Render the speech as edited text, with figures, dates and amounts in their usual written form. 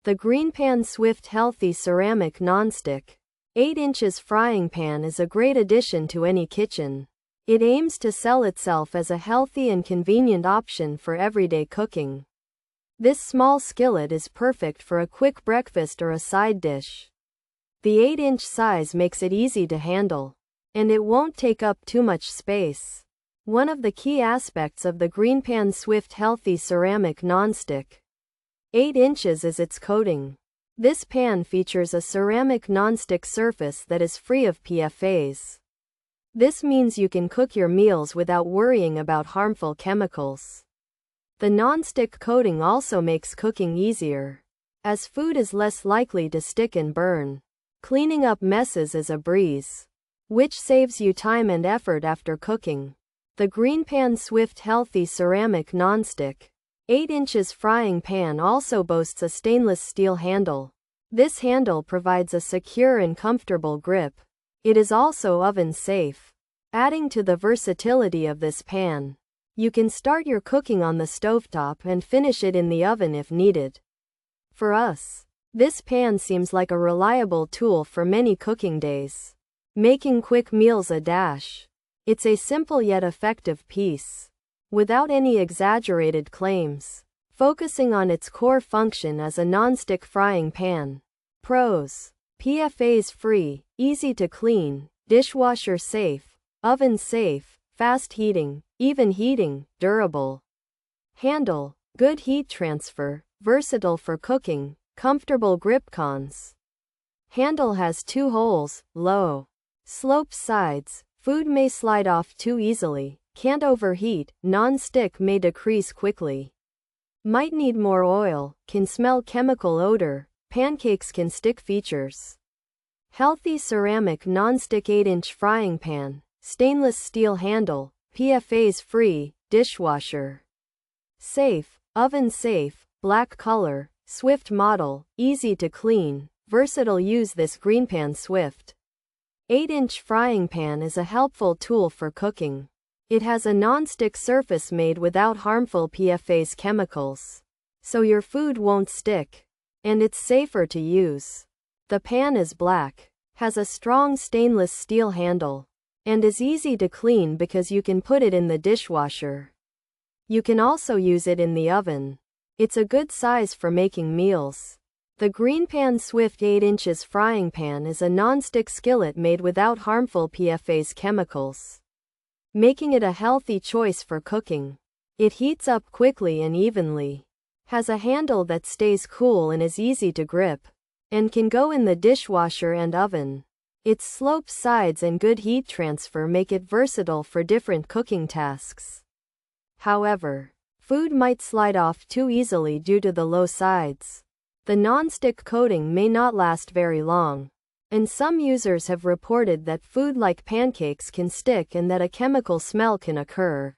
The GreenPan Swift Healthy Ceramic Nonstick 8 inches frying pan is a great addition to any kitchen. It aims to sell itself as a healthy and convenient option for everyday cooking. This small skillet is perfect for a quick breakfast or a side dish. The 8-inch size makes it easy to handle, and it won't take up too much space. One of the key aspects of the GreenPan Swift Healthy Ceramic Nonstick 8 inches is its coating. This pan features a ceramic nonstick surface that is free of PFAS. This means you can cook your meals without worrying about harmful chemicals. The nonstick coating also makes cooking easier, as food is less likely to stick and burn. Cleaning up messes is a breeze, which saves you time and effort after cooking. The GreenPan Swift Healthy Ceramic Nonstick 8 inches frying pan also boasts a stainless steel handle. This handle provides a secure and comfortable grip. It is also oven safe. Adding to the versatility of this pan, you can start your cooking on the stovetop and finish it in the oven if needed. For us, this pan seems like a reliable tool for many cooking days, making quick meals a dash. It's a simple yet effective piece, without any exaggerated claims, focusing on its core function as a nonstick frying pan. Pros: PFAS-free, easy to clean, dishwasher safe, oven safe, fast heating, even heating, durable. Handle: good heat transfer, versatile for cooking, comfortable grip. Cons: handle has 2 holes, low slope sides, food may slide off too easily, can't overheat, non-stick may decrease quickly, might need more oil, can smell chemical odor, pancakes can stick. Features: healthy ceramic non-stick 8-inch frying pan, stainless steel handle, PFAS-free, dishwasher safe, oven safe, black color, Swift model, easy to clean, versatile. Use this GreenPan Swift 8-inch frying pan is a helpful tool for cooking. It has a non-stick surface made without harmful PFAS chemicals, so your food won't stick, and it's safer to use. The pan is black, has a strong stainless steel handle, and is easy to clean because you can put it in the dishwasher. You can also use it in the oven. It's a good size for making meals. The GreenPan Swift 8 inches frying pan is a non-stick skillet made without harmful PFAS chemicals, making it a healthy choice for cooking. It heats up quickly and evenly, has a handle that stays cool and is easy to grip, and can go in the dishwasher and oven. Its sloped sides and good heat transfer make it versatile for different cooking tasks. However, food might slide off too easily due to the low sides. The non-stick coating may not last very long, and some users have reported that food like pancakes can stick and that a chemical smell can occur.